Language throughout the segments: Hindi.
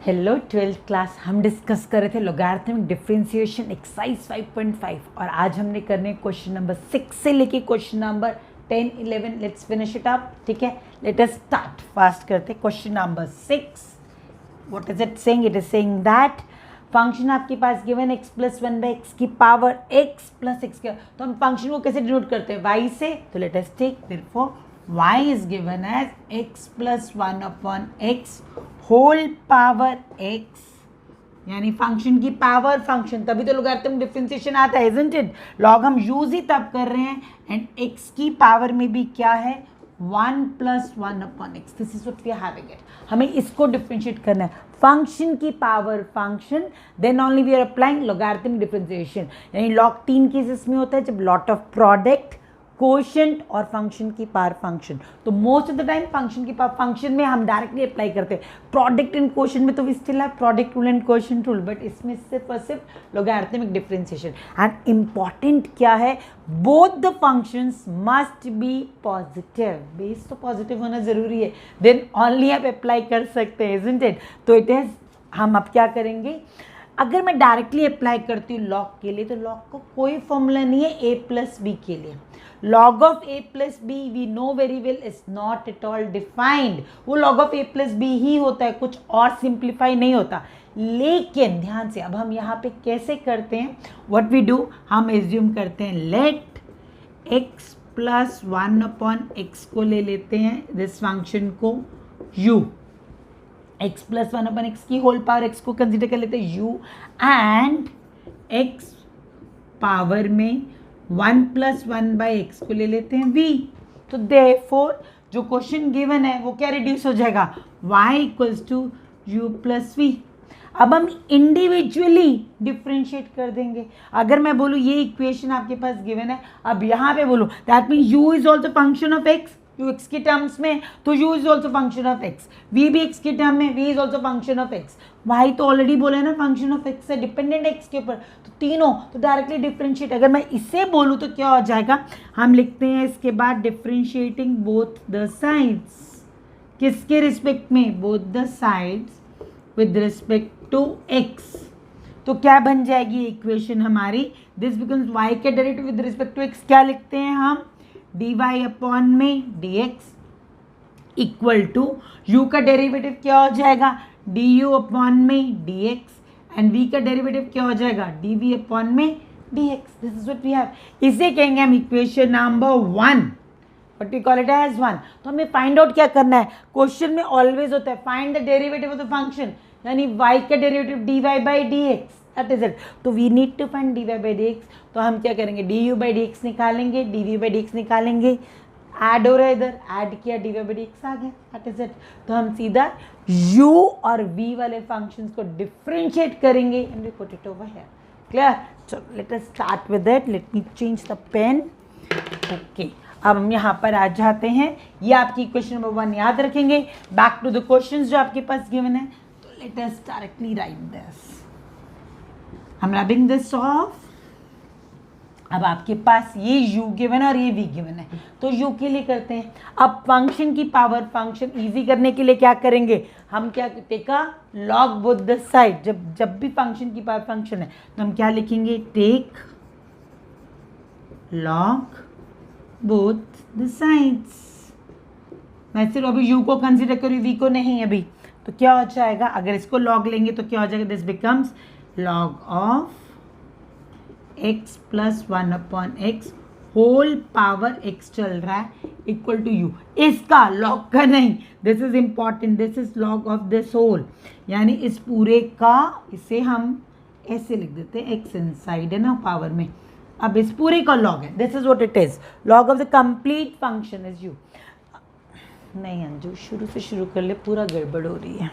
Hello 12th class. हम डिस्कस कर रहे थे लॉगरिथमिक डिफरेंशिएशन एक्सरसाइज 5.5 और आज हमने करने क्वेश्चन नंबर 6 से लेके question number 10, 11। Let's finish it up. ठीक है, लेट अस स्टार्ट फास्ट करते। Question number 6, what is it saying? It is saying that function आपके पास गिवन x प्लस 1/x की पावर x प्लस x का। तो हम फंक्शन को कैसे डिनोट करते हैं? y से। तो let us take therefore y is given as x plus 1/x whole power x, यानी फंक्शन की पावर फंक्शन, तभी तो लॉगरिथमिक डिफरेंशिएशन आता है, इजंट इट? लॉग हम यूज ही तब कर रहे हैं। एंड x की पावर में भी क्या है? 1 plus 1/x। This is what we are having it. हमें इसको डिफरेंशिएट करना है, फंक्शन की power function, then only we are applying logarithmic differentiation. यानी लॉग 3 केसेस में होता है, जब लॉट ऑफ प्रोडक्ट, कोशेंट और फंक्शन की पावर फंक्शन। तो most of the time function की पावर फंक्शन में हम डायरेक्टली अप्लाई करते हैं। प्रोडक्ट एंड कोशेंट में तो we still have product rule and quotient rule, but इसमें सिर्फ और सिर्फ लॉगरिथमिक डिफरेंशिएशन। एंड इंपॉर्टेंट क्या है? Both the functions must be positive. Base तो पॉजिटिव होना जरूरी है, देन ओनली आप अप्लाई कर सकते हैं, इजंट इट? तो इट इज, हम अब क्या करेंगे? अगर मैं डायरेक्टली अप्लाई करती हूँ लॉग के लिए, तो लॉग का कोई फॉर्मूला नहीं है a प्लस बी के लिए। log of a plus b we know very well is not at all defined। वो log of a plus b ही होता है, कुछ और सिंप्लीफाई नहीं होता। लेकिन ध्यान से, अब हम यहाँ पे कैसे करते हैं? what we do, हम एज्यूम करते हैं let x प्लस 1/x को ले लेते हैं, दिस फंक्शन को u, x प्लस 1/x की होल पावर x को कंसिडर कर लेते हैं u, एंड x पावर में 1 प्लस 1/x को ले लेते हैं v। तो देयरफॉर जो क्वेश्चन गिवन है वो क्या रिड्यूस हो जाएगा? y equals to u plus v। अब हम इंडिविजुअली डिफ्रेंशिएट कर देंगे। अगर मैं बोलूँ ये इक्वेशन आपके पास गिवन है, अब यहाँ पे बोलूँ that mean u is also function of x, u x के टर्म्स में, तो u is also function of x, v भी x के टर्म में, v is also function of x, y तो ऑलरेडी बोला है ना फंक्शन ऑफ x है, डिपेंडेंट x के ऊपर, तो तीनों तो डायरेक्टली डिफरेंशिएट। अगर मैं इसे बोलूँ तो क्या हो जाएगा? हम लिखते हैं इसके बाद डिफरेंशिएटिंग बोथ द साइड्स। किसके रिस्पेक्ट में? Both the sides with respect to x। तो क्या बन जाएगी इक्वेशन हमारी? दिस बिकम्स y के derivative with respect to x। क्या लिखते हैं हम? dy अपॉन में dx इक्वल टू u का डेरिवेटिव क्या हो जाएगा? du अपॉन में dx, एंड v का डेरिवेटिव क्या हो जाएगा? dv अपॉन में dx। This is what we have. इसे कहेंगे हम equation number 1, what we call it as 1। तो हमें फाइंड आउट क्या करना है? क्वेश्चन में ऑलवेज होता है find the derivative of the function, यानी y का derivative dy by dx, that is it. तो we need to find dy by dx। तो हम क्या करेंगे? du बाई dx निकालेंगे, dv बाई dx निकालेंगे, ऐड हो रहा है इधर, ऐड किया, dy बाई dx आ गया, दैट इज इट। तो हम सीधा u और v वाले फंक्शंस को डिफरेंशिएट करेंगे and we put it over here. Clear? चलो let us start with it. Let me change the pen. Okay, अब हम यहाँ पर आ जाते हैं। ये आपकी क्वेश्चन नंबर 1 याद रखेंगे। बैक टू द क्वेश्चंस जो आपके पास गिवन है। तो let us directly right this. I'm rubbing this off। अब आपके पास ये u गिवन है और ये v गिवन है, तो u के लिए करते हैं। अब फंक्शन की पावर फंक्शन इजी करने के लिए क्या करेंगे? हम क्या टेका लॉग बोथ द साइड। जब भी फंक्शन की पावर फंक्शन है तो हम क्या लिखेंगे? Take log both the sides. मैं सिर्फ अभी u को कंसिडर करूँ, v को नहीं अभी। तो क्या हो जाएगा? अगर इसको लॉग लेंगे तो क्या हो जाएगा? This becomes log of x plus 1/x whole power x चल रहा है इक्वल टू u। इसका लॉग का नहीं, this is important, this is log of this whole, यानी इस पूरे का, इसे हम ऐसे लिख देते हैं, x इनसाइड है ना पावर में। अब इस पूरे का लॉग है, this is what it is, log of the complete function is u। नहीं अंजू, शुरू से शुरू कर ले, पूरा गड़बड़ हो रही है।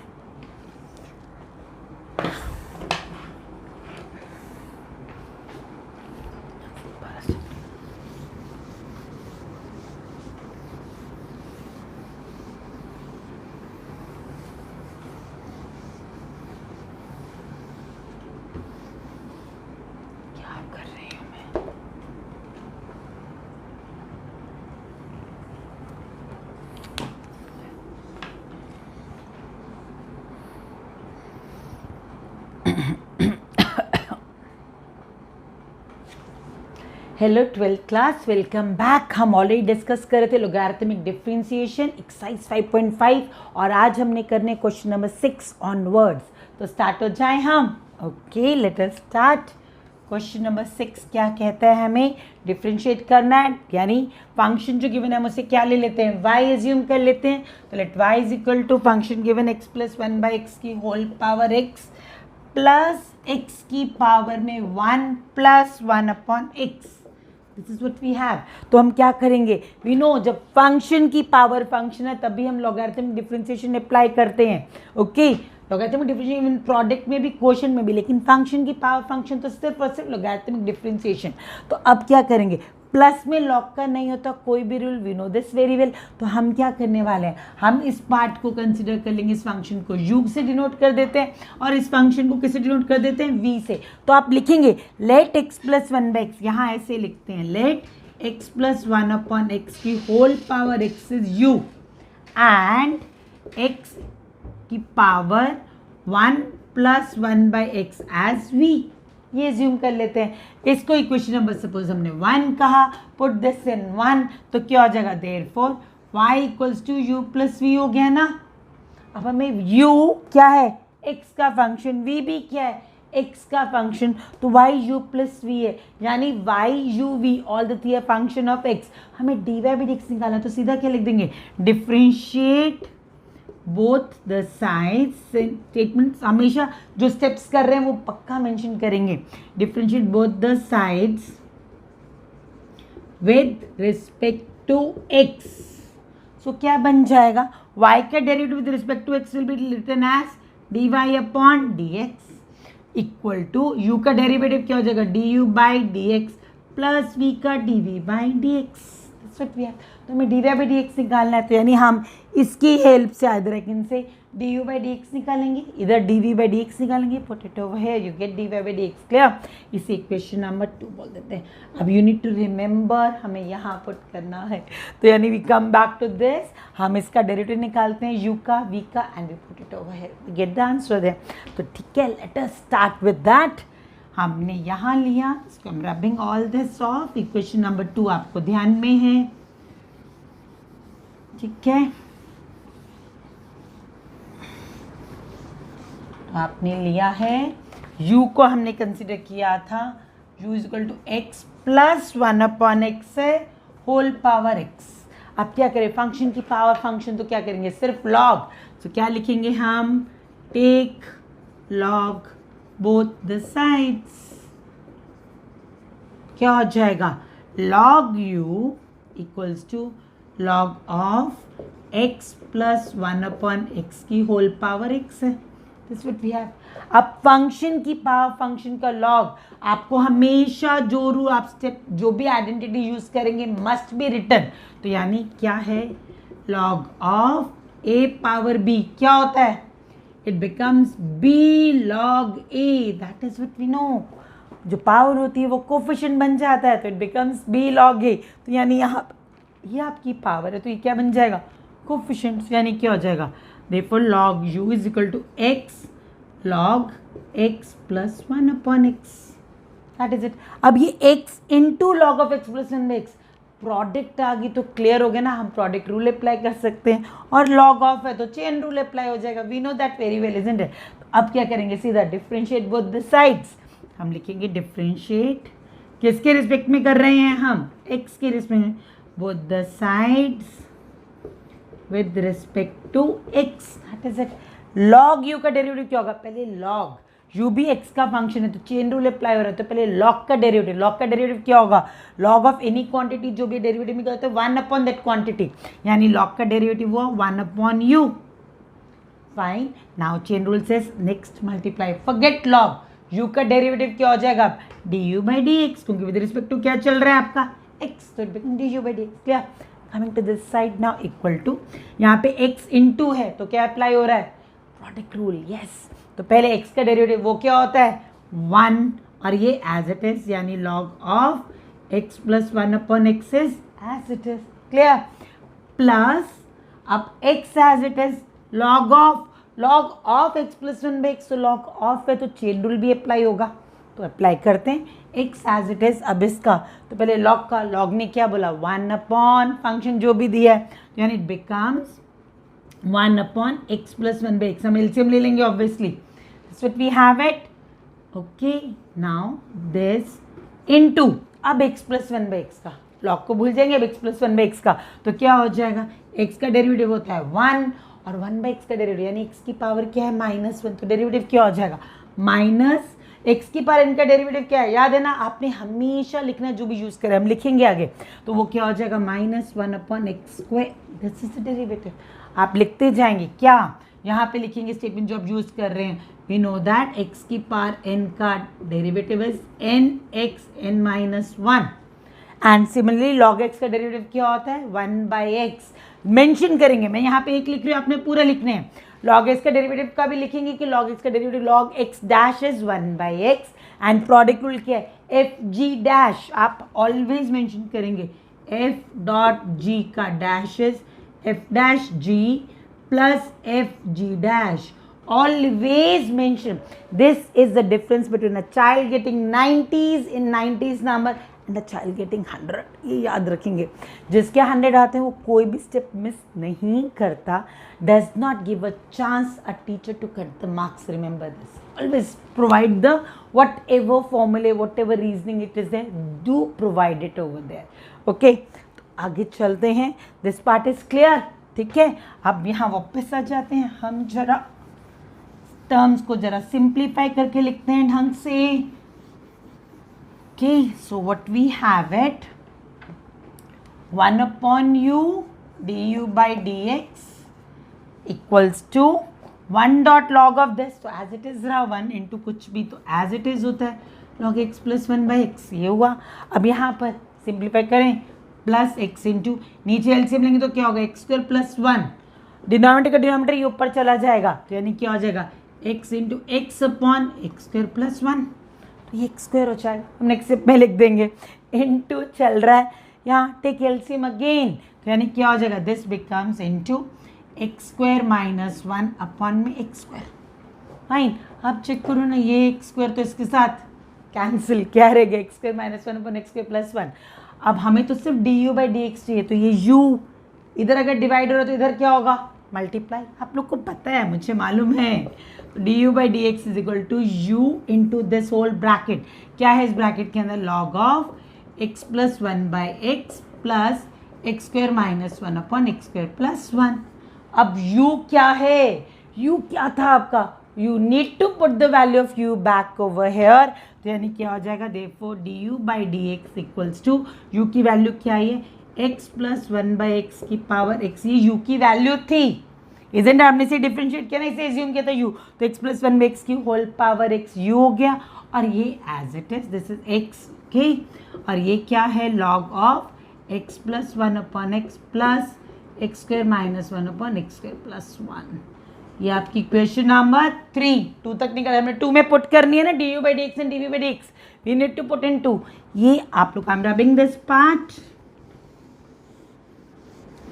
Hello 12th class, welcome back. हम ऑलरेडी डिस्कस कर रहे थे लोगैरिथमिक डिफरेंशिएशन एक्सरसाइज 5.5 और आज हमने करने क्वेश्चन नंबर 6 ऑन वर्ड्स। तो स्टार्ट हो जाए हम। Okay, late us start. Question number 6 क्या कहता है, हमें डिफरेंशिएट करना है, यानी फंक्शन जो गिवन है हम उसे क्या ले लेते हैं, y एज्यूम कर लेते हैं। तो let y is equal to function given x plus 1/x की whole power x plus x की पावर में 1 plus 1/x। This is what we have. तो हम क्या करेंगे, वी नो जब फंक्शन की पावर फंक्शन है तभी हम लॉगरिथमिक डिफरेंशिएशन अप्लाई करते हैं। ओके, लॉगरिथमिक डिफरेंशिएशन प्रोडक्ट में भी, क्वोशंट में भी, लेकिन फंक्शन की पावर फंक्शन तो सिर्फ और सिर्फ लॉगरिथमिक डिफरेंशिएशन। तो अब क्या करेंगे, प्लस में लॉग का नहीं होता कोई भी rule, we know this very well. तो हम क्या करने वाले हैं, हम इस पार्ट को कंसिडर कर लेंगे, इस फंक्शन को u से डिनोट कर देते हैं और इस फंक्शन को किससे डिनोट कर देते हैं, v से। तो आप लिखेंगे लेट x प्लस 1/x, यहाँ ऐसे लिखते हैं लेट x प्लस 1/x की whole power x is u and x की power 1 plus 1/x as v। ये एज्यूम कर लेते हैं। इसको इक्वेशन नंबर सपोज हमने 1 कहा, पुट दिस इन 1, तो क्या हो जाएगा, therefore y equals to u plus v हो गया ना। अब हमें u क्या है, x का फंक्शन, v भी क्या है, x का फंक्शन, तो y u प्लस v है, यानी y u v all the three है फंक्शन ऑफ x। हमें dy बाई dx निकालना, तो सीधा क्या लिख देंगे, differentiate both the sides. Statements हमेशा जो स्टेप्स कर रहे हैं वो पक्का मेंशन करेंगे। Differentiate both the sides with respect to x। So क्या बन जाएगा, y का derivative with respect to x will be written as dy upon dx equal to u का डेरिवेटिव क्या हो जाएगा, du by dx plus v का dv बाई dx। तो हमें dy बाई dx निकालना है, तो यानी हम इसकी हेल्प से either I can say du by dx निकालेंगे, इधर dv बाई dx निकालेंगे, put it over here, you get dy by dx। Clear, इसे इक्वेशन नंबर 2 बोल देते हैं। अब यू नीड टू रिमेंबर, हमें यहाँ पुट करना है, तो यानी we come back to this, हम इसका डेरिवेटिव निकालते हैं u का, v का, and we put it over here, we get the answer there. तो ठीक है, let us start with that. हमने यहाँ लिया, इसको हम rubbing all this off, equation number 2 आपको ध्यान में है, ठीक है। तो आपने लिया है, u को हमने कंसिडर किया था, u is equal to x plus 1/x है होल पावर x। अब क्या करें, फंक्शन की पावर फंक्शन, तो क्या करेंगे, सिर्फ लॉग। तो क्या लिखेंगे हम, take log both the sides. क्या हो जाएगा, log u equals to log of x plus 1/x की होल पावर x है। This what we have. अब फंक्शन की पावर फंक्शन का log, आपको हमेशा जो रूल आप स्टेप जो भी आइडेंटिटी यूज करेंगे मस्ट बी रिटन। तो यानी क्या है, log of a power b क्या होता है, it becomes b log a, that is what we know। जो पावर होती है वो कोफिशिएंट बन जाता है, तो it becomes b log a। तो यानी यहाँ ये आपकी पावर है, तो ये क्या बन जाएगा, कोफिशिएंट, यानी क्या हो जाएगा, therefore log u is equal to x log x plus 1/x, that is it। अब ये x into log of x plus 1/x product आ गई तो क्लियर हो गया ना, हम प्रोडक्ट रूल अप्लाई कर सकते हैं, और लॉग ऑफ है तो चेन रूल अप्लाई हो जाएगा, we know that very well, isn't it. तो अब क्या करेंगे, सीधा डिफरेंशिएट बोथ द साइड्स। हम लिखेंगे डिफरेंशिएट, किसके रिस्पेक्ट में कर रहे हैं हम, x के रिस्पेक्ट में, both the sides with respect to x, that is it. Log u का डेरिवेटिव क्या होगा, पहले लॉग u भी x का फंक्शन है तो चेन रूल अप्लाई हो रहा है, तो पहले लॉग का डेरिवेटिव क्या होगा, लॉग ऑफ एनी क्वांटिटी जो भी डेरिवेटिव में करते हैं 1 दैट क्वांटिटी, यानी लॉग का डेरिवेटिव हुआ 1/u। Fine, now chain rule says next multiply, forget log, u का डेरिवेटिव क्या हो जाएगा, du बाई dx, क्योंकि विद रिस्पेक्ट टू क्या चल रहा है आपका x, तो it become du by dx। Clear, coming to this side now, equal to, यहाँ पे x इनटू है तो क्या अप्लाई हो रहा है, प्रोडक्ट रूल, यस। तो पहले x का डेरिवेटिव वो क्या होता है 1, और ये एज इट इज, यानी log of x plus 1/x is as it is. Clear, plus अब x as it is log of log of x plus one by x, तो लॉग ऑफ है तो चेन रूल भी अप्लाई होगा, तो अप्लाई करते हैं एक्स एज इट इज। अब इसका तो पहले लॉग का, लॉग ने क्या बोला 1 अपॉन फंक्शन जो भी दिया है, यानी it becomes 1 upon x plus one by x. हम एलसीएम ले लेंगे obviously, this what we have it. Okay, now this into, अब x plus one by x का, लॉग को भूल जाएंगे, अब x plus one by x का, तो क्या हो जाएगा, एक्स का डेरिवेटिव होता है 1 और 1 बाई एक्स का डेरिवेटिव यानी एक्स की पावर क्या है -1, तो डेरिवेटिव क्या हो जाएगा माइनस एक्स की पावर n का डेरिवेटिव क्या है, याद है ना, आपने हमेशा लिखना जो भी यूज करें, हम लिखेंगे आगे, तो वो क्या हो जाएगा -1 upon x square, this is the derivative. आप लिखते जाएंगे, क्या यहाँ पे लिखेंगे स्टेटमेंट जो आप यूज कर रहे हैं, वी नो दैट एक्स की पावर n का derivative is n(x(n-1) and similarly log x का डेरिवेटिव क्या होता है 1 बाई एक्स। मेंशन करेंगे, मैं यहाँ पे एक लिख रही हूँ, आपने पूरा लिखने हैं। लॉग एक्स का डेरिवेटिव का भी लिखेंगे कि लॉग एक्स का derivative log x dash is 1 by x and product rule क्या है एफ जी डैश, आप ऑलवेज मेंशन करेंगे एफ डॉट जी का dash is f dash g plus f g dash. Always mention this is the difference between a child getting 90s in 90s number and a child getting 100. ये याद रखेंगे, जिसके 100 आते हैं वो कोई भी स्टेप मिस नहीं करता, does not give a chance a teacher to cut the marks. Remember this. Always provide the whatever formula, whatever reasoning it is there, do provide it over there. Okay, तो आगे चलते हैं, this part is clear. ठीक है, अब यहाँ वापस आ जाते हैं, हम जरा टर्म्स को जरा सिंप्लीफाई करके लिखते हैं ढंग से। Okay, so what we have it 1 upon u d u by d x equals to 1 dot log of this, तो एज इट इज रहा 1 इंटू कुछ भी तो एज इट इज होता है log x plus 1 by x, ये हुआ। अब यहाँ पर सिंप्लीफाई करें प्लस एक्स इंटू, नीचे एलसीएम लेंगे तो क्या होगा एक्स स्क्वायर प्लस 1, डिनोमिनेटर का डिनोमिनेटर ये ऊपर चला जाएगा, तो यानी क्या हो जाएगा x into x upon x square plus 1, तो ये एक्स स्क्वायर हो जाएगा, हम नेक्स्ट स्टेप में लिख देंगे इंटू चल रहा है यहाँ, टेक एलसीएम अगेन, तो यानी क्या हो जाएगा this becomes into x square minus 1 upon में एक्स स्क्वायर। फाइन, अब चेक करो ना, ये एक्स स्क्वायर तो इसके साथ कैंसिल, क्या रहेगा x square minus 1 upon x square plus 1। अब हमें तो सिर्फ D u by d x चाहिए, तो ये u इधर अगर डिवाइड हो रहा है तो इधर क्या होगा मल्टीप्लाई, आप लोग को पता है, मुझे मालूम है, तो d u by d x is equal to u into this whole bracket, क्या है इस ब्रैकेट के अंदर log of x plus 1 by x plus x square minus 1 upon x square plus 1। अब u क्या है, u क्या था आपका, you need to put the value of u back over here, तो यानी क्या हो जाएगा therefore du by dx equals to u की वैल्यू क्या है x प्लस 1 बाई एक्स की पावर x, ये u की वैल्यू थी, इजेंट आपने से डिफरेंशिएट किया ना, इसे एज्यूम किया था u, तो x प्लस 1 बाई एक्स की होल पावर x u हो गया, और ये as it is this is x, okay, और ये क्या है log of x plus 1 upon x plus x square minus 1 upon x square plus 1। ये आपकी क्वेश्चन नंबर 3, 2 तक निकल, हमने 2 में पुट करनी है ना d u by d x and d v by d x, we need to put in 2, ये आप लोग I am rubbing this part,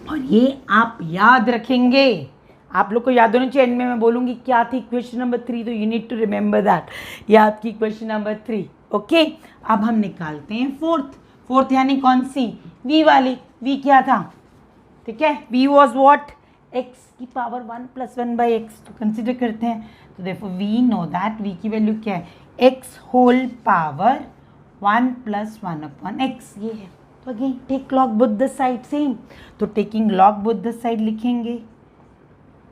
और ये आप याद रखेंगे, आप लोग को याद होना चाहिए, एंड में मैं बोलूँगी क्या थी क्वेश्चन नंबर 3, तो you need to remember that, ये आपकी क्वेश्चन नंबर 3। ओके, अब हम निकालते हैं फोर्थ यानी कौन सी, v वाली, v क्या था, ठीक है, v वॉज वॉट x की पावर 1 प्लस 1 बाई एक्स, तो कंसिडर करते हैं, तो देखो वी नो दैट v की वैल्यू क्या है x whole power 1 plus 1 upon x, ये है, तो again take log both the side same, तो taking log both the side लिखेंगे,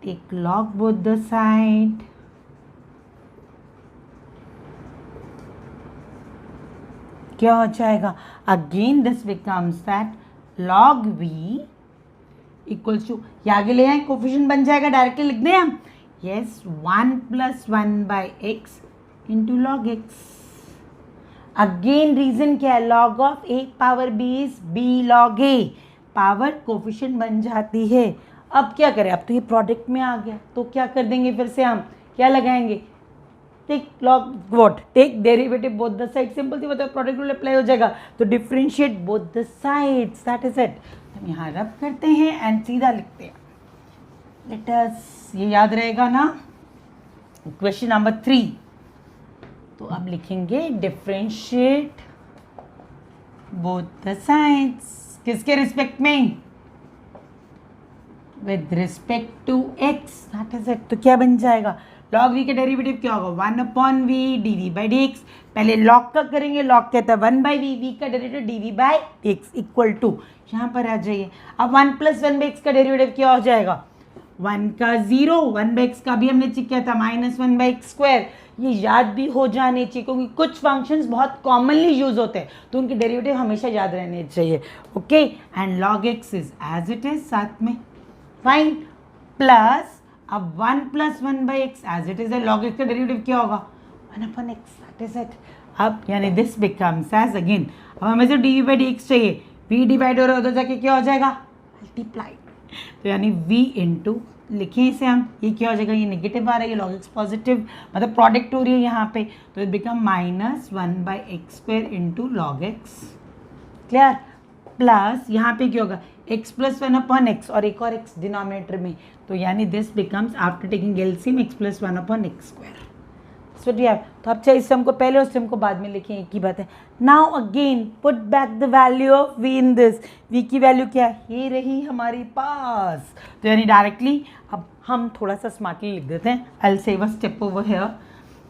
take log both the side, क्या हो जाएगा again this becomes that log v equals to, ये आगे ले आए कोफिशिएंट बन जाएगा, डायरेक्टली लिख दें हम, yes 1 plus 1 by x into log x. Again reason क्या है, log of a power b is b log a, power coefficient बन जाती है। अब क्या करें, अब तो ये प्रोडक्ट में आ गया, तो क्या कर देंगे फिर से हम, क्या लगाएंगे, take log what, take derivative both the side, simple सी बात है, प्रोडक्ट रूल अप्लाई हो जाएगा, तो differentiate both the sides, that is it. हम यहाँ रब करते हैं एंड सीधा लिखते हैं, लेट अस, ये याद रहेगा ना, क्वेश्चन नंबर 3। तो अब लिखेंगे डिफरेंशिएट बोथ द साइड्स, किसके रिस्पेक्ट में, with respect to x, that is it. तो क्या बन जाएगा, log v का डेरिवेटिव क्या होगा, 1/v dv/dx। पहले log का करेंगे, log कहता है 1/v, v का डेरिवेटिव dv/dx इक्वल टू, यहाँ पर आ जाइए। अब 1 + 1/x का डेरिवेटिव क्या हो जाएगा, 1 का 0, 1/x का भी हमने चेक किया था -1/x²। ये याद भी हो जाने चाहिए क्योंकि कुछ फंक्शंस बहुत कॉमनली यूज होते हैं, तो उनके डेरिवेटिव हमेशा याद रहने चाहिए। Okay, and log x is as it is, साथ में फाइन, प्लस अब 1 + 1/x एज इट इज है, log x का डेरिवेटिव क्या होगा, 1/x, दैट इज इट। अब यानी दिस बिकम्स एज, अगेन अब हमें जो dv/dx चाहिए, v डिवाइड हो रहा है उधर जाके क्या हो जाएगा, मल्टीप्लाई। तो यानी v इंटू, लिखें इसे हम, ये क्या हो जाएगा, ये नेगेटिव आ रहा है, ये log x पॉजिटिव, मतलब प्रोडक्ट हो रही है यहाँ पे, तो it become -1/x² into log x, clear. Plus यहाँ पे क्या होगा, x + 1/x और एक और x डिनोमिनेटर में, तो यानी this becomes after taking LCM x + 1/x²। So D तो अब चाहे इस टर्म को पहले उस टर्म को बाद में लिखें, एक ही बात है। Now again put back the value of v in this, v की वैल्यू क्या है, ये रही हमारे पास। तो यानी डायरेक्टली अब हम थोड़ा सा स्मार्टली लिख देते हैं, I will save a step over here,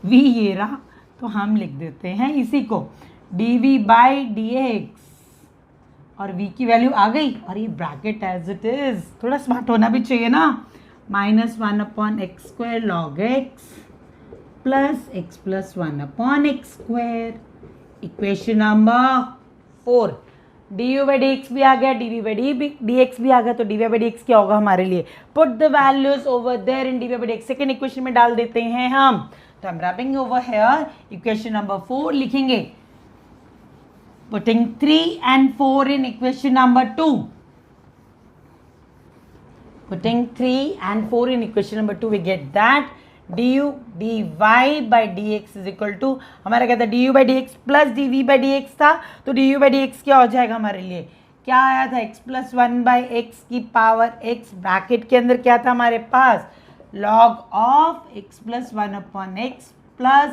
v ये रहा, तो हम लिख देते हैं इसी को dv/dx, और v की वैल्यू आ गई, और ये ब्रैकेट एज इट इज, थोड़ा स्मार्ट होना भी चाहिए ना, -1/x² log x plus x + 1/x², equation number 4। du/dx भी आ गया, dv/dx भी आ गया, तो dv/dx क्या होगा हमारे लिए, put the values over there in dv/dx, second equation में डाल देते हैं हम। तो I am wrapping over here, equation number 4 लिखेंगे, putting 3 and 4 in equation number 2, putting 3 and 4 in equation number 2, we get that du dy/dx is equal to, हमारा क्या था, du/dx प्लस dv/dx था, तो du/dx क्या हो जाएगा हमारे लिए, क्या आया था, x + 1/x की पावर x, ब्रैकेट के अंदर क्या था हमारे पास, log of x + 1/x plus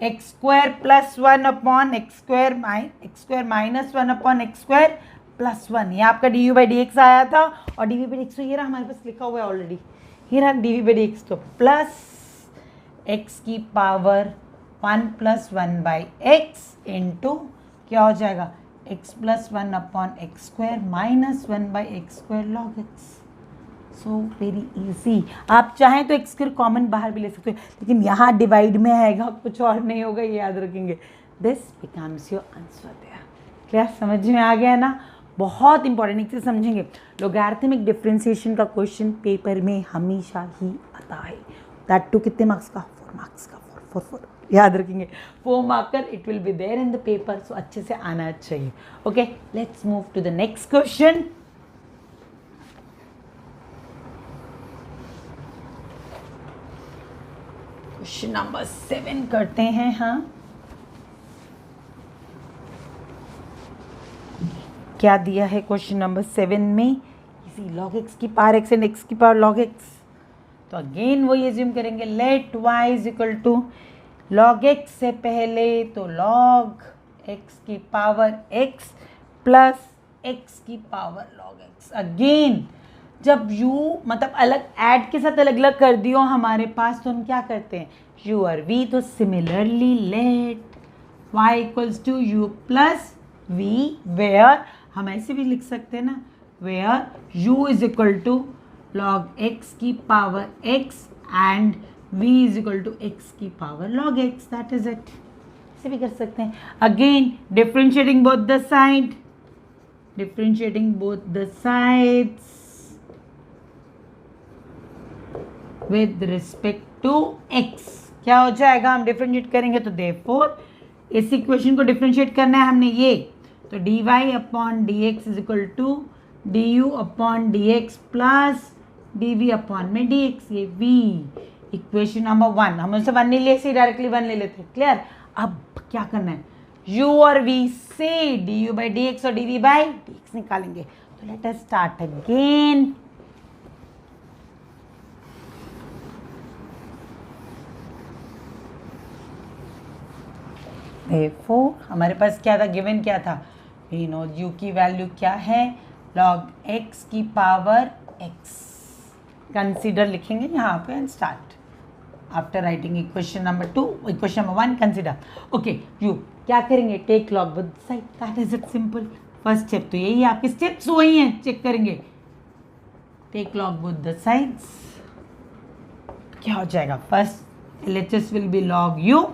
x² + 1/x² -1/x² + 1, ये आपका du/dx आया था, और dv/dx तो ये रहा हमारे पास लिखा हुआ है ऑलरेडी, ये रहा dv/dx, तो प्लस x की पावर 1 + 1/x इंटू क्या हो जाएगा, x + 1/x² -1/x² log x। So very easy, आप चाहें तो x² कॉमन बाहर भी ले सकते हो, लेकिन यहाँ डिवाइड में आएगा, कुछ और नहीं होगा, ये याद रखेंगे। This becomes your answer there, clear, समझ में आ गया ना, बहुत इंपॉर्टेंट, एक से समझेंगे, लोगैरिथमिक डिफरेंशिएशन का क्वेश्चन पेपर में हमेशा ही आता है, दैट टू कितने मार्क्स का, 4 मार्क्स का, 4 याद रखेंगे, 4 marker, it will be there in the paper, so अच्छे से आना चाहिए। Okay, let's move to the next question. Question number 7 करते हैं। हाँ, क्या दिया है क्वेश्चन नंबर 7 में, इसी log x की पावर x एंड x की पावर log x। तो अगेन वही एज्यूम करेंगे, let y is equal to log x से पहले तो log x की पावर x प्लस x की पावर log x। अगेन जब u मतलब अलग ऐड के साथ अलग अलग कर दियो हमारे पास, तो हम क्या करते हैं, u और v, तो similarly let y equals to u plus v, where हम ऐसे भी लिख सकते हैं ना, where u is equal to log x की power x and v is equal to x की power log x, that is it, ऐसे भी कर सकते हैं। Again differentiating both the side, differentiating both the sides with respect to x, क्या हो जाएगा, हम डिफरेंशिएट करेंगे, तो देयरफॉर इस इक्वेशन को डिफरेंशिएट करना है हमने, ये तो dy/dx is equal to du/dx plus dv/dx, ये v, इक्वेशन नंबर 1, हम उसे 1 नहीं ले से डायरेक्टली 1 ले लेते, क्लियर। अब क्या करना है, u और v से du/dx और dv/dx निकालेंगे, तो let us start again. therefore हमारे पास क्या था, गिवन क्या था, वी नो u की वैल्यू क्या है, log x की पावर x. कंसीडर लिखेंगे यहाँ पे and start after writing equation number 2, equation number 1 consider. Okay, you क्या करेंगे, take log both side, that is it, simple. First step तो यही है, आपके स्टेप्स वही हैं, चेक करेंगे. Take log both the sides, क्या हो जाएगा, first LHS will be log u,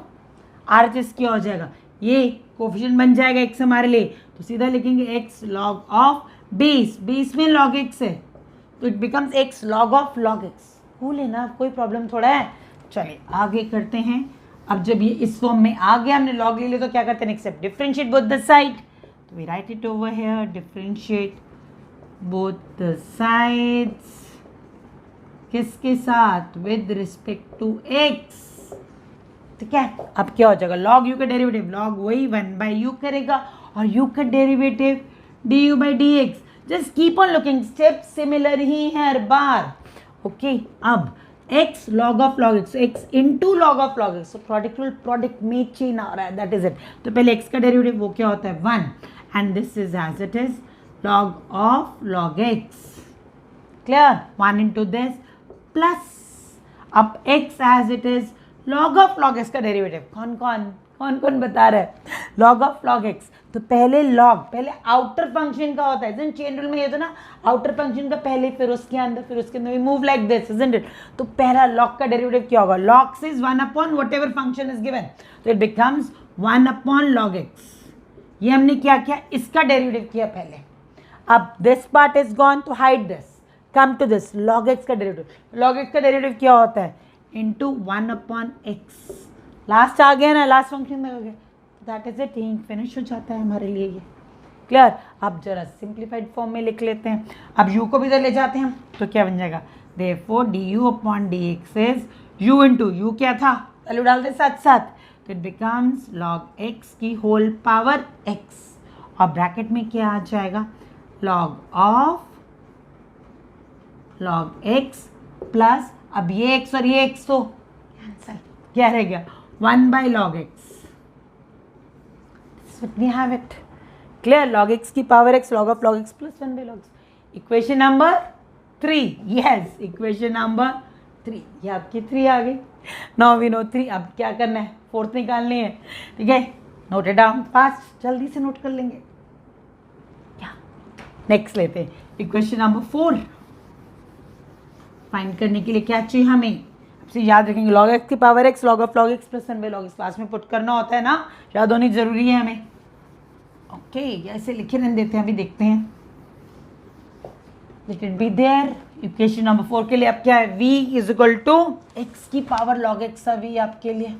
RHS क्या हो जाएगा, ये कोफिशिएंट बन जाएगा x हमारे लिए, तो सीधा लिखेंगे x log of base, base में log x है तो it becomes x log of log x. Cool है ना, कोई प्रॉब्लम थोड़ा है. चलिए आगे करते हैं. अब जब ये इस फॉर्म में आ गया, हमने log ले लिया, तो क्या करते हैं, except differentiate both the side. तो we write it over here, differentiate both the sides, किसके साथ, विद रिस्पेक्ट टू x. ठीक है, अब क्या हो जाएगा, log u का डेरिवेटिव, log वही 1/u करेगा, और u का derivative du/dx. Just keep on looking, step similar ही है हर बार. ओके, अब x log of log x, x into log of log x, so product में चेन आ रहा है, दैट इज इट. तो पहले x का डेरिवेटिव वो क्या होता है, 1, and this is as it is log of log x. Clear, 1 into this plus अब x as it is log of log x का डेरिवेटिव. कौन कौन बता रहा है, log of log x. तो पहले log, पहले आउटर फंक्शन का होता है, इजंट चेन रूल में ये तो ना, आउटर फंक्शन का पहले, फिर उसके अंदर, फिर उसके अंदर, we move like this, isn't it. तो पहला log का डेरिवेटिव क्या होगा, log is 1 upon whatever function is given, तो it becomes 1 upon log x. ये हमने क्या किया, इसका डेरिवेटिव किया पहले. अब दिस पार्ट इज गॉन, तो hide this, come to this, log x का डेरिवेटिव. log x का डेरिवेटिव क्या होता है, इंटू 1 अपॉन x. लास्ट आ गया ना, लास्ट फंक्शन में हो गया, दैट इज इट, यहीं फिनिश हो जाता है हमारे लिए ये. क्लियर. अब जरा सिंप्लीफाइड फॉर्म में लिख लेते हैं. अब u को भी इधर ले जाते हैं, तो क्या बन जाएगा, therefore du upon dx is u into, u क्या था, वैल्यू डाल दे साथ साथ, तो इट बिकम्स log x की होल पावर x, और ब्रैकेट में क्या आ जाएगा, log of log x plus, अब ये x और ये x तो कैंसल, क्या रह गया, 1/log x. We have it. Clear, log x की power x, log of log x plus 1/log x. Equation number 3, yes, equation number 3, ये आपकी 3 आ गई. Now we know 3. अब क्या करना है, 4th निकालनी है. ठीक है, नोट इट डाउन फास्ट, जल्दी से नोट कर लेंगे. क्या नेक्स्ट लेते हैं, इक्वेशन नंबर 4. फाइंड करने के लिए क्या चाहिए हमें, आपसे याद रखेंगे, log x की power x, log of log x plus 1/log x. Class में पुट करना होता है ना, याद होनी जरूरी है हमें. ओके, ऐसे लिखे रहने देते हैं, अभी देखते हैं. Let it be there. Equation number 4 के लिए अब क्या है, v is equal to x की पावर log x का v आपके लिए.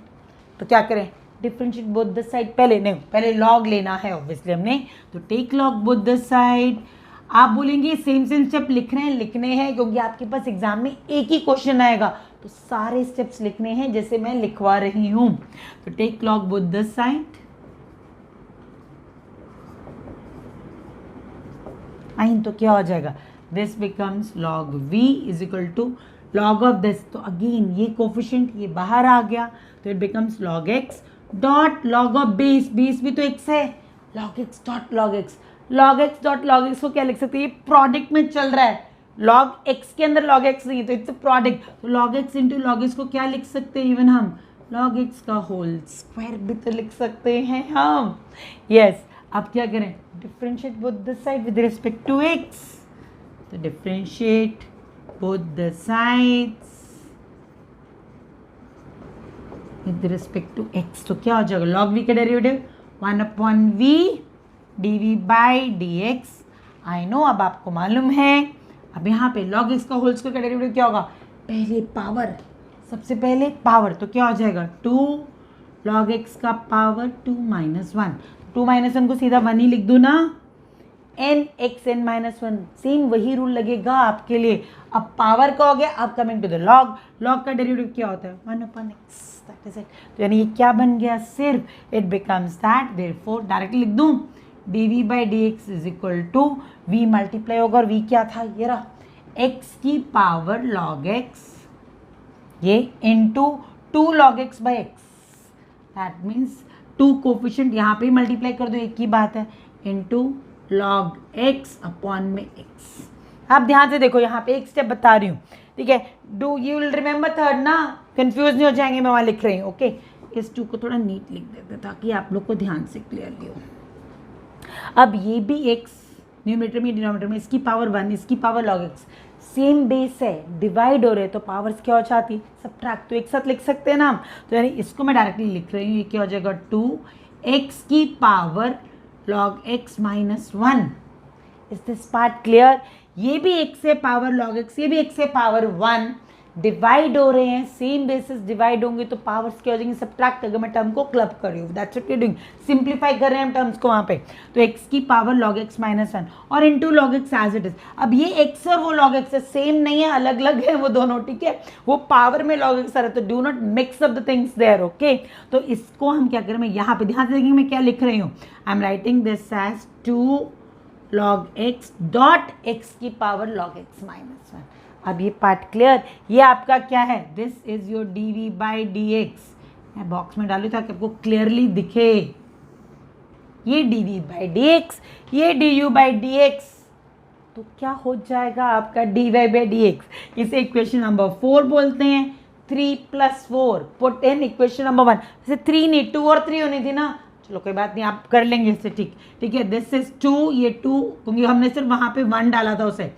तो क्या करें, डिफरेंशिएट बोथ द साइड. पहले log लेना है ऑब्वियसली हमने, तो take log both the side. आप बोलेंगे सेम स्टेप लिखने हैं क्योंकि आपके पास एग्जाम में एक ही क्वेश्चन आएगा, तो सारे स्टेप्स लिखने हैं जैसे मैं लिखवा रही हूं. तो take log both the side, आइन तो क्या हो जाएगा, this becomes log v is equal to log of this. तो अगेन ये कोफिशिएंट ये बाहर आ गया, तो it becomes log x dot log of base, base भी तो x है, log x dot log x. log x dot log x को क्या लिख सकते हैं, ये प्रोडक्ट में चल रहा है, log x के अंदर log x नहीं है, तो इट्स प्रोडक्ट. तो log x into log x को क्या लिख सकते हैं, इवन हम log x का होल स्क्वायर भी तो लिख सकते हैं हम. यस, अब क्या करें, differentiate both the side with respect to x. तो differentiate both the sides with respect to x. तो क्या हो जाएगा, log v का derivative 1 upon v dv/dx. I know, अब आपको मालूम है. अब यहाँ पे log x का होल स्क्वायर का डेरिवेटिव क्या होगा, पहले पावर, सबसे पहले पावर, तो क्या हो जाएगा 2 log x का पावर 2 - 1. 2 - 1 को सीधा 1 ही लिख दो ना, n x n - 1, सेम वही रूल लगेगा आपके लिए. अब पावर का हो गया, अब कमिंग टू द log का डेरिवेटिव क्या होता है, 1 upon x, that is it. तो यानी ये क्या बन गया, सिर्फ it becomes that, therefore directly लिख दूं dv/dx is equal to v multiply होगा, और v क्या था, ये रहा, x की पावर log x, ये into 2 log x/x. That means to coefficient यहाँ पे मल्टीप्लाई कर दो, एक ही बात है, इनटू लॉग एक्स अपॉन में एक्स। आप ध्यान से देखो, यहाँ पे एक स्टेप बता रही हूँ, ठीक है। Do you will remember third ना, कंफ्यूज नहीं हो जाएंगे, मैं वहाँ लिख रही हूँ, ओके। इस टू को थोड़ा नीट लिख देते ताकि आप लोग को ध्यान से क्लियरली हो। अब ये भी एक्स न्यूमरेटर में डिनोमिनेटर में, इसकी पावर 1, इसकी power log x, same base है, डिवाइड हो रहे तो पावर्स क्या हो जाती, सब्ट्रैक्ट, तो एक साथ लिख सकते हैं ना हम। तो यानी इसको मैं डायरेक्टली लिख रही हूँ, ये क्या हो जाएगा 2x की power log x minus 1। Is this part clear? ये भी x से पावर लॉग x, ये भी x से पावर 1, डिवाइड हो रहे हैं, सेम बेसिस डिवाइड होंगे तो पावर्स क्या हो जाएंगे, सब्ट्रैक्ट। अगर मैं टर्म को क्लब कर रही हूँ, that's what we are doing, simplify कर रहे हैं हम टर्म्स को वहाँ पे। तो x की पावर log x माइनस 1 और into log x as it is. अब ये x और वो log x है, सेम नहीं है, अलग अलग है वो दोनों, ठीक है। वो पावर में log x आ रहा है, तो do not mix up the things there, okay. तो इसको हम क्या करें, मैं यहाँ पे ध्यान से देखेंगे मैं क्या लिख रही हूँ, I am writing this as 2 log x dot x की पावर log x माइनस 1। अब ये पार्ट क्लियर? ये आपका क्या है, this is your dv by dx। मैं बॉक्स में डालू ताकि आपको क्लियरली दिखे, ये dv बाई dx, ये du बाई dx, तो क्या हो जाएगा आपका dy बाई dx। इसे इक्वेशन नंबर 4 बोलते हैं। 3 + 4 पुट इन इक्वेशन नंबर 1। जैसे 3 नहीं 2 और 3 होनी थी ना, चलो कोई बात नहीं, आप कर लेंगे इससे, ठीक है। दिस इज 2, ये 2 क्योंकि हमने सिर्फ वहाँ पे 1 डाला था उसे,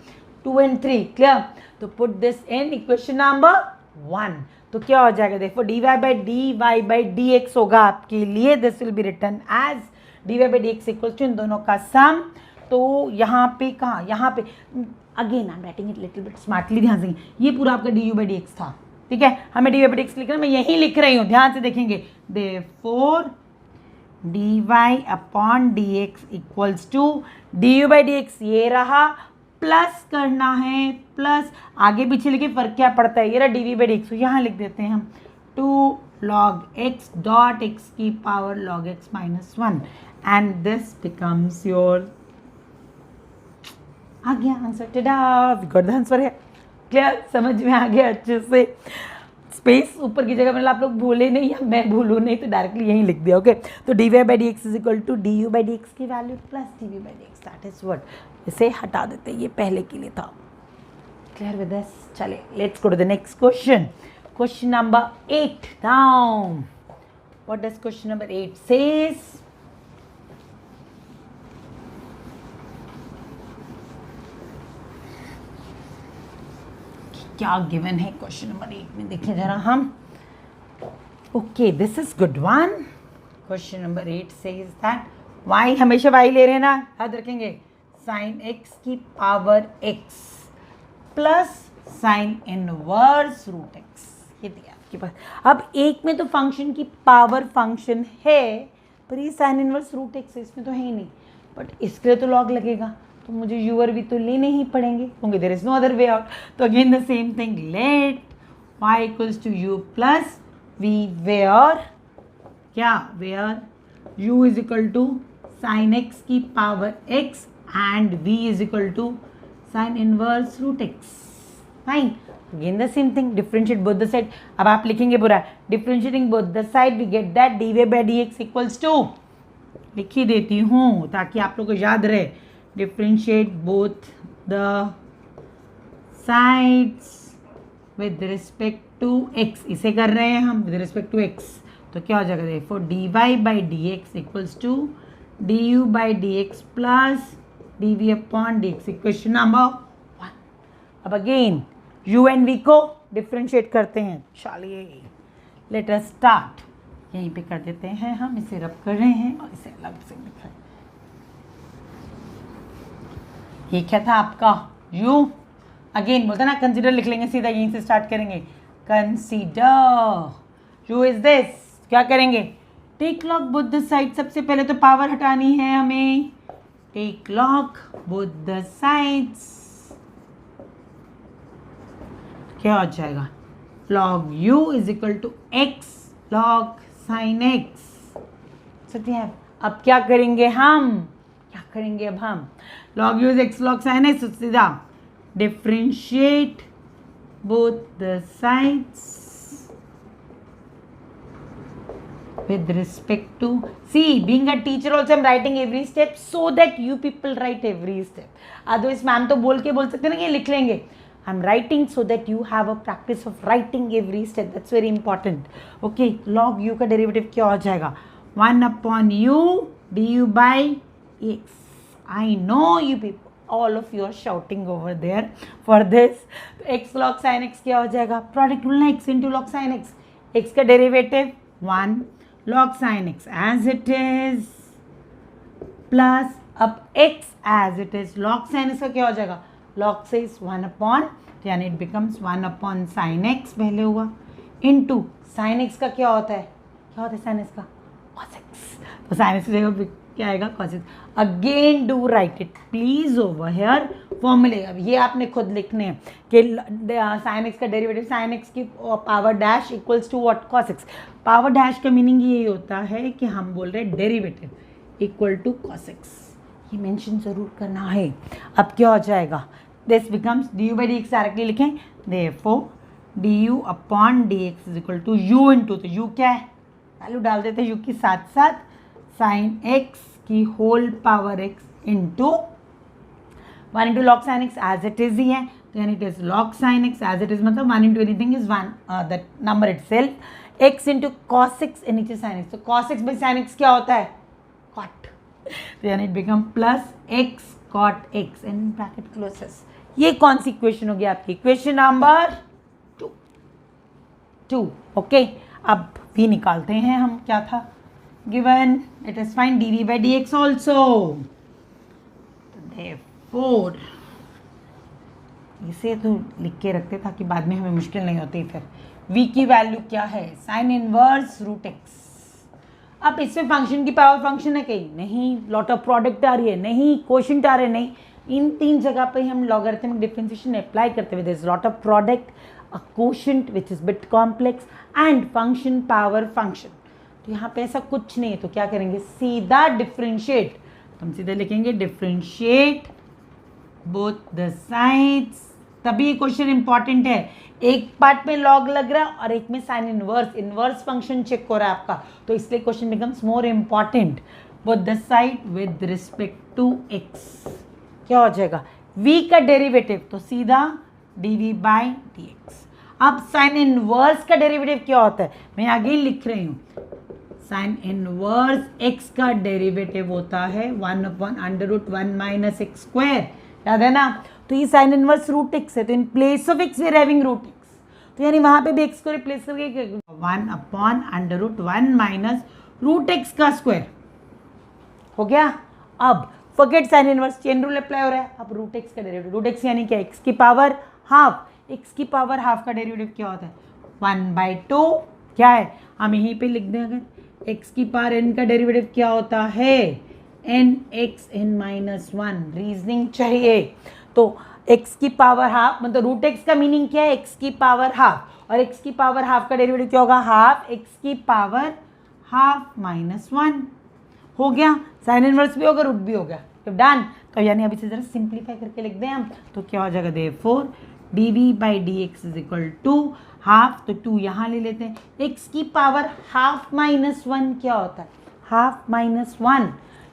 2 and 3 क्लियर। तो put this in equation number 1, तो क्या हो जाएगा, देखो dy बाई dx होगा आपके लिए, this will be written as dy by dx equal to इन दोनों का सम। तो यहाँ पे कहाँ, यहाँ पे again I am writing it little bit smartly, ध्यान से, ये पूरा आपका du बाई dx था, ठीक है। हमें dy बाई dx लिखना, मैं यही लिख रही हूँ, ध्यान से देखेंगे। Therefore dy upon dx equals to du by dx ये रहा, प्लस करना है, प्लस आगे पीछे लिखे फर्क क्या पड़ता है, ये रहा dv बाई dx, यहाँ लिख देते हैं हम 2 log x डॉट x की power log x minus 1 and this becomes your, आ गया answer, ta-da, got the answer है। क्लियर, समझ में आ गया अच्छे से। स्पेस ऊपर की जगह मतलब आप लोग भूले नहीं या मैं भूलूँ नहीं, तो डायरेक्टली यहीं लिख दिया, ओके। तो dy by dx is equal to du by dx की value plus dv by dx, that is what. इसे हटा देते हैं, ये पहले के लिए था। Clear with this? चलिए let's go to the next question. Question number 8 down. What does question number 8 says? क्या गिवन है क्वेश्चन नंबर 8 में, देखिए जरा हम। Okay, this is good one. Question number 8 says that y, हमेशा y ले रहे हैं ना, याद रखेंगे, साइन x की power x plus sine inverse root x, ये दिया आपके पास। अब एक में तो फंक्शन की पावर फंक्शन है, पर ये साइन इनवर्स रूट x है, इसमें तो है ही नहीं, बट इसके लिए तो लॉग लगेगा, तो मुझे यू और वी तो लेने ही पड़ेंगे क्योंकि there is no other way out. तो again the same thing, let y equals to u plus v, where क्या, where u is equal to sine x की power x and v is equal to sine inverse root x। Fine, again the same thing, differentiate both the side. अब आप लिखेंगे पूरा, differentiating both the side we get that dy by dx equals to, लिख ही देती हूँ ताकि आप लोग को याद रहे, differentiate both the sides with respect to x, इसे कर रहे हैं हम विद रिस्पेक्ट टू x। तो क्या हो जाएगा, देखो dy by dx equals to du by dx plus dv upon dx, equation number 1। अब अगेन u एंड v को डिफ्रेंशिएट करते हैं, चलिए लेट अस स्टार्ट। यहीं पे कर देते हैं हम, इसे रब कर रहे हैं और इसे अलग से लिख रहे हैं। ये क्या था आपका u, अगेन बोलते ना कंसीडर लिख लेंगे, सीधा यहीं से स्टार्ट करेंगे, कंसीडर u इज दिस, क्या करेंगे, take log both the side, सबसे पहले तो पावर हटानी है हमें, take log both the sides, क्या हो जाएगा, log u is equal to x log sin x। सत्य है, अब क्या करेंगे हम, क्या करेंगे अब हम, log u is x log sin x, सीधा differentiate both the sides with respect to, see, being a teacher also I'm writing every step so that you people write every step. Otherwise ma'am तो बोल सकते हैं ना कि लिख लेंगे. I'm writing so that you have a practice of writing every step. That's very important. Okay, log u का डेरिवेटिव क्या हो जाएगा? 1 upon u du by x. I know you people, all of you are shouting over there for this. x log sin x क्या हो जाएगा? प्रोडक्ट बोलना x into log sin x. x का derivative 1 log sin x as it is plus अब x as it is log sin x का क्या हो जाएगा? log से इस 1 upon, तो यानी it becomes 1 upon sin x पहले हुआ into sin x का क्या होता है? क्या होता है sin x का? cos x. तो sin x की जगह क्या आएगा? cos x. Again do write it please over here फॉर्मूले. अब ये आपने खुद लिखने हैं कि साइन एक्स का डेरिवेटिव साइन एक्स की power dash equals to what? cos x. Power dash का मीनिंग ये होता है कि हम बोल रहे हैं derivative equal to cos x. ये मेंशन जरूर करना है. अब क्या हो जाएगा? This becomes du by dx directly लिखें. Therefore du upon dx is equal to u into, तो u क्या है? वैल्यू डाल देते हैं u के साथ साथ साइन x की whole power x into 1 into log sine x as it is ही है, तो यानी it is log sine x as it is, मतलब 1 into anything is 1 that number itself. X into cos x and नीचे साइन एक्स, तो cos x by sine x क्या होता है? कॉट. तो यानी it become plus x cot x and bracket closes. ये कौन सी इक्वेशन होगी आपकी? Equation number 2. ओके, अब भी निकालते हैं हम. क्या था given? Let us find dv by dx also. Therefore, इसे तो लिख के रखते ताकि बाद में हमें मुश्किल नहीं होती. फिर v की वैल्यू क्या है? Sine inverse root x. अब इसमें फंक्शन की पावर फंक्शन है कहीं नहीं, लॉट ऑफ प्रोडक्ट आ रही है नहीं, कोशेंट आ रहे नहीं. इन 3 जगह पे हम लॉगरिथमिक डिफरेंशिएशन अप्लाई करते हुए, there is lot of product, a quotient which is bit complex and function power function. तो यहाँ पे ऐसा कुछ नहीं है, तो क्या करेंगे? सीधा डिफरेंशिएट. हम सीधे लिखेंगे डिफरेंशिएट बोथ द साइड्स. तभी ये क्वेश्चन इंपॉर्टेंट है. एक पार्ट में लॉग लग रहा है और एक में साइन इनवर्स फंक्शन चेक हो रहा है आपका, तो इसलिए question becomes more important. Both the side with respect to x क्या हो जाएगा? v का डेरिवेटिव, तो सीधा dv बाई dx. अब साइन इनवर्स का डेरिवेटिव क्या होता है? मैं आगे लिख रही हूँ. साइन इनवर्स x का डेरिवेटिव होता है 1 upon under root 1 minus x square. याद है ना? तो ये साइन इनवर्स रूट x है, तो in place of x we are having root x. तो यानी वहां पे भी x को रिप्लेस करके 1 upon under root 1 minus root x का स्क्वायर हो गया. अब forget sine inverse, chain rule apply हो रहा है. अब रूट x का डेरिवेटिव, रूट x यानी क्या? x की पावर हाफ. x की पावर हाफ का डेरिवेटिव क्या होता है? 1/2. क्या है? हम यहीं पे लिख दें. अगर x की पावर n का डेरिवेटिव क्या होता है? nx n minus 1. रीजनिंग चाहिए. तो x की पावर हाफ, मतलब रूट x का मीनिंग क्या है? x की पावर हाफ, और x की पावर हाफ का डेरिवेटिव क्या होगा? हाफ x की पावर हाफ माइनस 1. हो गया. साइन इनवर्स भी होगा, रूट भी हो गया. तो डन. तो यानी अभी से जरा सिंप्लीफाई करके लिख दें हम, तो क्या हो जाएगा? Therefore dv by dx is equal to half, तो 2 यहाँ ले लेते हैं. x की पावर हाफ माइनस 1 क्या होता है? हाफ माइनस 1,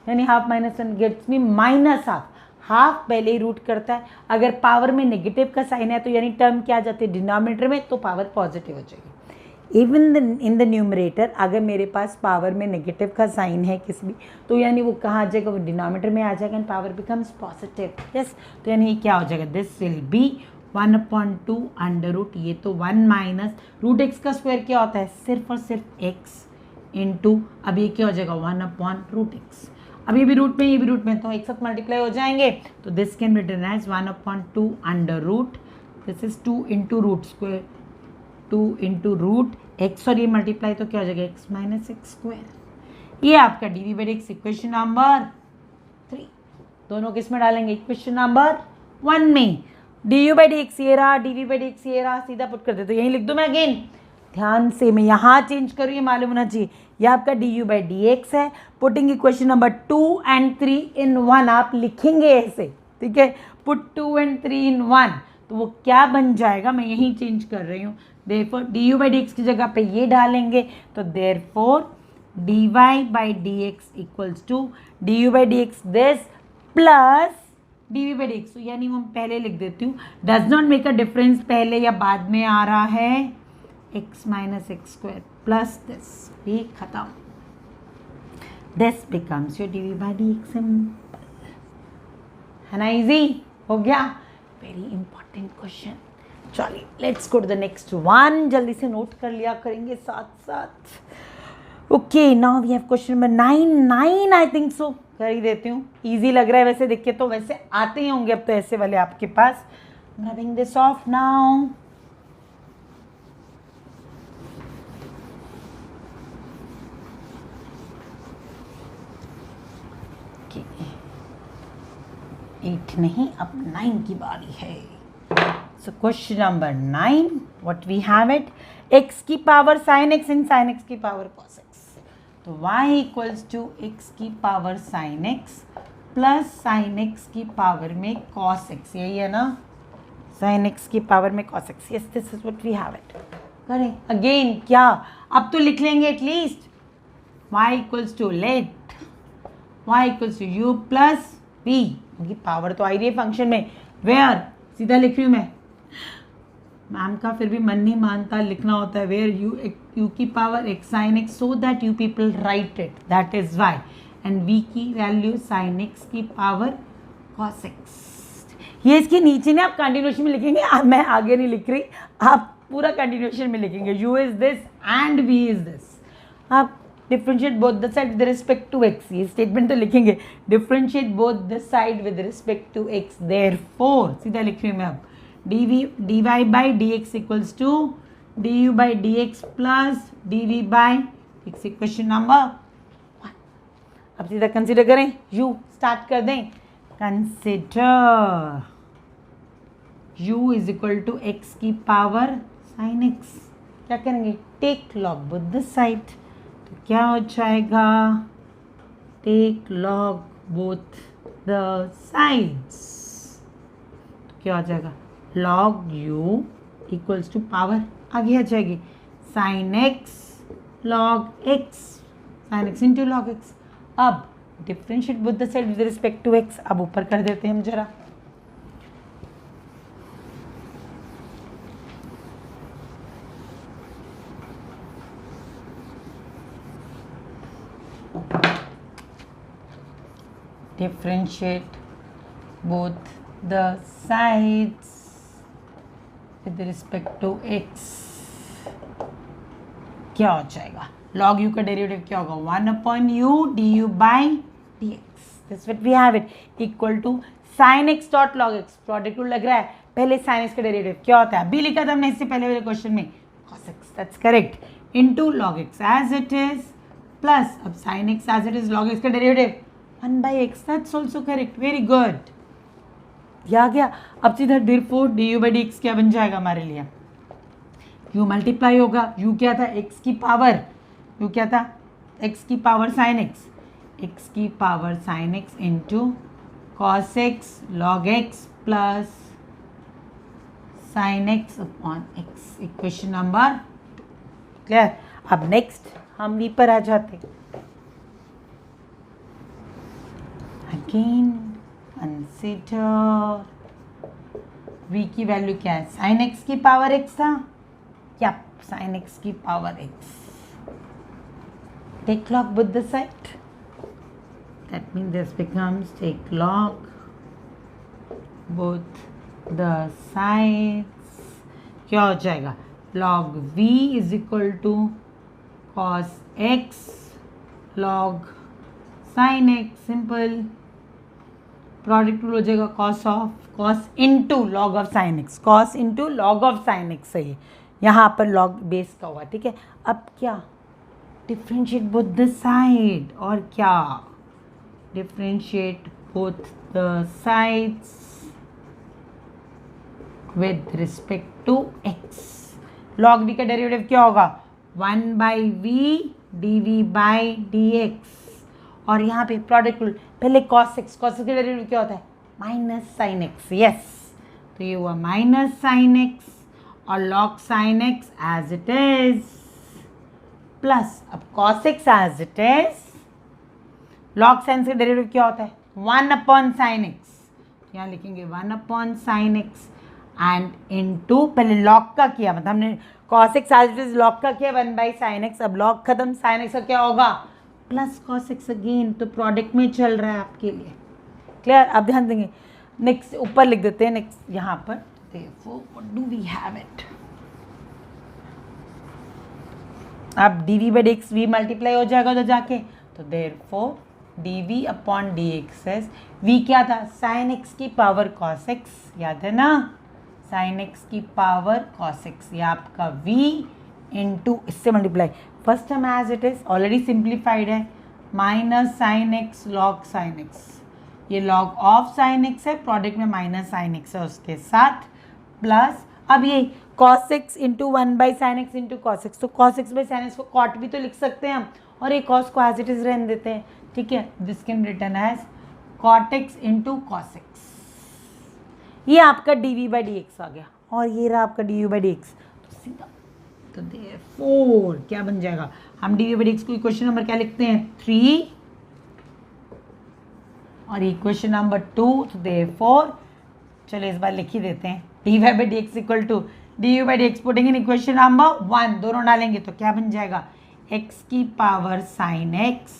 यानी half minus 1 gets me minus half. Half पहले ही रूट करता है. अगर पावर में नेगेटिव का साइन है तो यानी टर्म क्या आ जाती है डिनोमिनेटर में, तो पावर पॉजिटिव हो जाएगी. इवन इन द न्यूमरेटर अगर मेरे पास पावर में नेगेटिव का साइन है किसी भी, तो यानी वो कहाँ आ जाएगा? वो डिनोमिनेटर में आ जाएगा and power becomes positive. Yes, तो यानी क्या हो जाएगा? This will be 1/2 under root, ये तो 1 माइनस रूट एक्स का स्क्वायर क्या होता है? सिर्फ और सिर्फ एक्स इंटू, अब ये क्या हो जाएगा? 1/√x. अब ये भी रूट में, ये भी रूट में, तो एक साथ मल्टीप्लाई हो जाएंगे. तो this can be written as 1/2 under root, this is 2 into root square, 2 into root x, और ये मल्टीप्लाई तो क्या हो जाएगा? x minus x square. ये आपका d v by x equation number 3. दोनों किस में डालेंगे? इक्वेशन नंबर 1 में. D u by d x ये रहा, d v by d x ये रहा, सीधा पुट कर दे. तो यहीं लिख दो. मैं अगेन ध्यान से मैं यहाँ चेंज करूँ, ये मालूम होना चाहिए. ये आपका d u by d x है. Putting equation number 2 and 3 in 1 आप लिखेंगे ऐसे, ठीक है? पुट 2 and 3 in 1, तो वो क्या बन जाएगा? मैं यहीं चेंज कर रही हूँ. Therefore d u by d x की जगह पे ये डालेंगे, तो therefore d y by d x equals to d u by d x this plus d v by d x, यानी हम पहले लिख देती हूँ, does not make a difference पहले या बाद में आ रहा है, x minus x square plus this, भी खत्म, this becomes your d v by d x, है ना, इजी हो गया, वेरी इंपॉर्टेंट क्वेश्चन। चलिए let's go to the next one, जल्दी से नोट कर लिया करेंगे साथ साथ। Okay now we have question number 9 I think so, कर ही देती हूँ, इजी लग रहा है वैसे देख के, तो वैसे आते ही होंगे अब तो ऐसे वाले आपके पास। Rubbing this off now, eight नहीं, अब 9 की बारी है। So question number 9, what we have it, x की power sin x in sin x की पावर cos x, तो y इक्वल्स टू x की power sin x plus sin x की पावर में cos x, यही है ना, sin x की पावर में cos x, yes this is what we have it. करें अगेन, क्या अब तो लिख लेंगे at least, y equals to let y equals to u plus v, उनकी पावर तो आ रही है फंक्शन में, वेयर सीधा लिख रही हूँ मैं, मैम का फिर भी मन नहीं मानता, लिखना होता है, वेयर यू की power x sine x, so that you people write it, that is y, and v की वैल्यू साइन x की पावर cos x। ये इसके नीचे ना आप कंटिन्यूएशन में लिखेंगे, मैं आगे नहीं लिख रही, आप पूरा कंटिन्यूएशन में लिखेंगे, u is this and v is this, आप differentiate both the side with respect to x, ये स्टेटमेंट तो लिखेंगे, differentiate both the side with respect to x, therefore सीधा लिख रही हूँ मैं अब, dy by d x equals to d u by d x plus d v by x, question number 1। अब सीधा कंसिडर करें, u स्टार्ट कर दें, consider u is equal to x की पावर साइन x, क्या करेंगे, take log both the side, तो क्या हो जाएगा, take log both the sides, तो क्या हो जाएगा, log u equals to power आगे आ जाएगी sine x log x, sine x into log x। अब differentiate both the side with respect to x, अब ऊपर कर देते हैं हम जरा, differentiate both the sides with respect to x, क्या हो जाएगा, log u का डेरिवेटिव क्या होगा, 1 upon u d u by d x, this what we have it, equal to sine x dot log x, product rule लग रहा है, पहले साइन एक्स का डेरिवेटिव क्या होता है, अभी लिखा था हमने इससे पहले वाले क्वेश्चन में, cos x, that's correct, into log x as it is, plus अब sine x as it is, log x का derivative 1 by x, that's also correct, very good, ये आ गया। अब सीधा therefore D u by d x क्या बन जाएगा हमारे लिए, u मल्टीप्लाई होगा, u क्या था, x की पावर, u क्या था, x की पावर साइन x की power sine x into cos x log x plus sine x upon x, equation number, clear. अब नेक्स्ट हम v पर आ जाते, अगेन कंसीडर v की वैल्यू क्या है, साइन x की पावर x था, या साइन x की power x, take log both the side, that means this becomes take log both the sides, क्या हो जाएगा, log v is equal to cos x log sine x, simple, product rule हो जाएगा, cos into log of sine x, cos into log of sine x, सही है, यहाँ पर लॉग बेस का हुआ, ठीक है। अब क्या, डिफ्रेंशिएट बोथ द साइड, और क्या, differentiate both the sides with respect to x, log v का डेरिवेटिव क्या होगा, 1 by v d v by d x, और यहाँ पे प्रोडक्ट रूल, पहले cos x, cos x का डेरिवेटिव क्या होता है, माइनस साइन x, यस, तो ये हुआ माइनस साइन x और log sine x as it is plus अब cos x as it is, log sin का डेरिवेटिव क्या होता है 1 अपॉन साइन एक्स, यहाँ लिखेंगे 1 upon sine x and into, पहले log का किया मतलब हमने cos x as it is log का किया 1 बाई साइन एक्स, अब log खत्म, साइन x का क्या होगा प्लस cos x अगेन, तो प्रोडक्ट में चल रहा है आपके लिए, क्लियर। अब ध्यान देंगे नेक्स्ट ऊपर लिख देते हैं, नेक्स्ट यहाँ पर therefore what do we have it, अब dv by dx v multiply हो जाएगा तो जाके, तो therefore dv अपॉन dx है, v क्या था sin x की पावर cos x, याद है ना, sin x की पावर cos x, ये आपका v इंटू इससे multiply, first term as it is already simplified है, minus sine x log sine x, ये लॉग ऑफ साइन एक्स है, प्रोडक्ट में माइनस साइन एक्स है उसके साथ, प्लस अब ये cos x into 1 by sine x into cos x, तो cos x by sine x को कॉट भी तो लिख सकते हैं हम, और ये cos को एज इट इज रहने देते हैं, ठीक है, this can return as cot x into cos x, ये आपका dv बाई dx आ गया, और ये रहा आपका du बाई dx, तो सीधा तो therefore क्या बन जाएगा, हम dv बाई dx को इक्वेशन नंबर क्या लिखते हैं 3 और इक्वेशन नंबर 2, तो therefore चलो इस बार लिख ही देते हैं dy by dx equal to du by dx putting in equation number 1, दोनों डालेंगे तो क्या बन जाएगा x की power sine x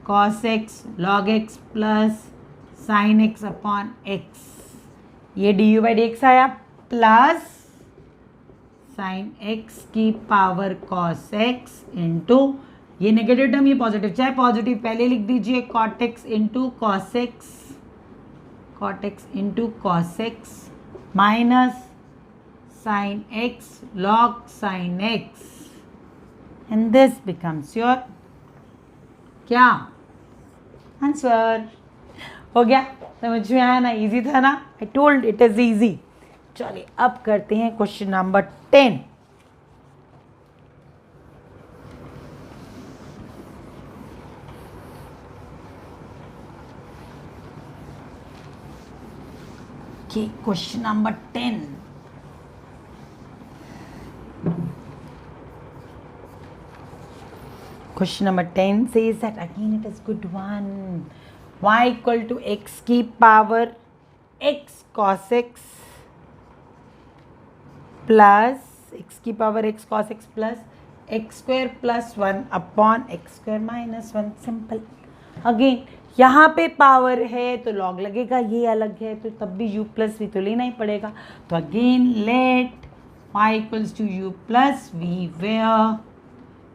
cos x log x plus sine x upon x, ये du बाई dx आया प्लस साइन x की पावर cos x इंटू ये नेगेटिव टर्म ये पॉजिटिव, चाहे पॉजिटिव पहले लिख दीजिए cot x into cos x, cot x into cos x minus sine x log sine x, and this becomes your क्या आंसर, हो गया, समझ में आया ना, इजी था ना, I told it is easy. चलिए अब करते हैं question number 10, question number 10, question number 10 says that again it is good one, y equal to x की power x cos x plus x की power x cos x plus x square plus 1 upon x square minus 1, simple. Again यहाँ पे पावर है तो लॉग लगेगा, ये अलग है तो तब भी u प्लस वी तो लेना ही पड़ेगा, तो again let y equals to u plus v, where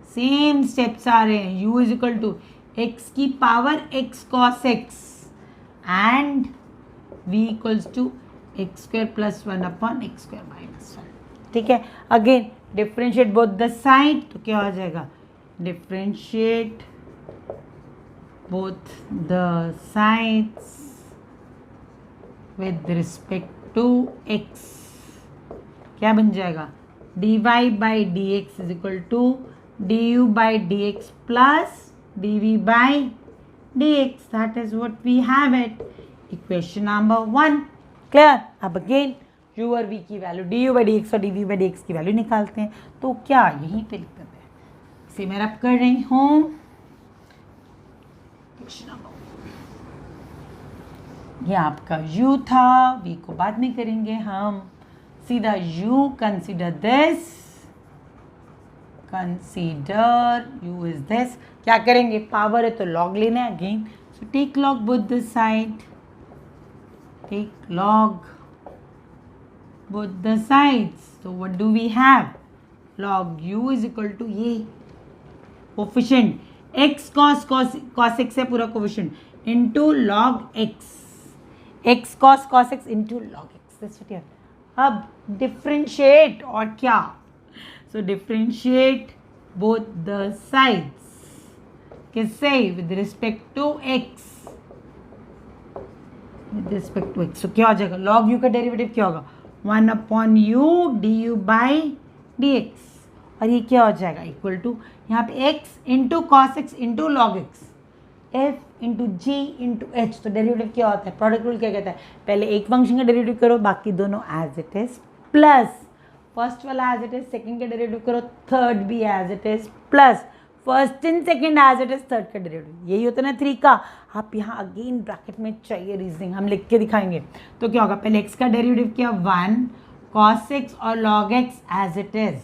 same steps आ रहे हैं, u is equal to x की power x cos x and v equals to x square plus 1 upon x square minus 1, ठीक है। Again differentiate both the side, तो क्या हो जाएगा differentiate both the sides with respect to x, क्या बन जाएगा dy by d x is equal to du by dx plus dv by dx, that is what we have it, equation number 1, clear। अब again u और v की वैल्यू du by dx और dv by dx की वैल्यू निकालते हैं, तो क्या यहीं पे लिख देते हैं, इसे मैं रब कर रही हूँ, ये आपका u था, v को बाद में करेंगे हम, सीधा u consider this, consider u is this, क्या करेंगे पावर है तो लॉग लेना है again, so take log both the side, take log both the sides, तो what do we have log u is equal to ये कोफिशिएंट x cos x है पूरा coefficient into log x cos x into log x, this what, अब डिफरेंशिएट और क्या, so differentiate both the sides, किससे with respect to x, with respect to x, so क्या हो जाएगा log u का डेरिवेटिव क्या होगा 1 upon u du by dx, और ये क्या हो जाएगा इक्वल टू यहाँ पे x into cos x into log x, f into g into h, तो डेरिवेटिव क्या होता है, प्रोडक्ट रूल क्या कहता है, पहले एक फंक्शन का डेरिवेटिव करो बाकी दोनों as it is, plus first वाला एज इट इज, सेकंड का डेरिवेटिव करो, थर्ड भी as it is, plus first and second as it is, third का डेरिवेटिव। यही होता है ना 3 का। आप यहाँ अगेन ब्रैकेट में चाहिए रीजनिंग, हम लिख के दिखाएंगे। तो क्या होगा, पहले x का डेरिवेटिव किया 1 cos x और log x as it is,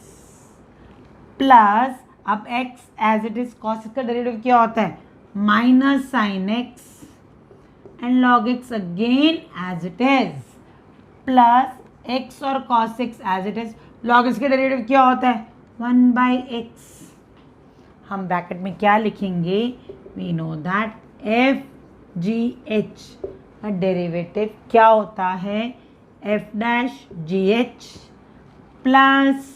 plus अब x as it is, cos x का डेरिवेटिव क्या होता है minus sine x and log x again as it is, plus x और cos x as it is, log x का डेरिवेटिव क्या होता है 1/x। हम ब्रैकेट में क्या लिखेंगे, we know that f g h का डेरिवेटिव क्या होता है f dash g h plus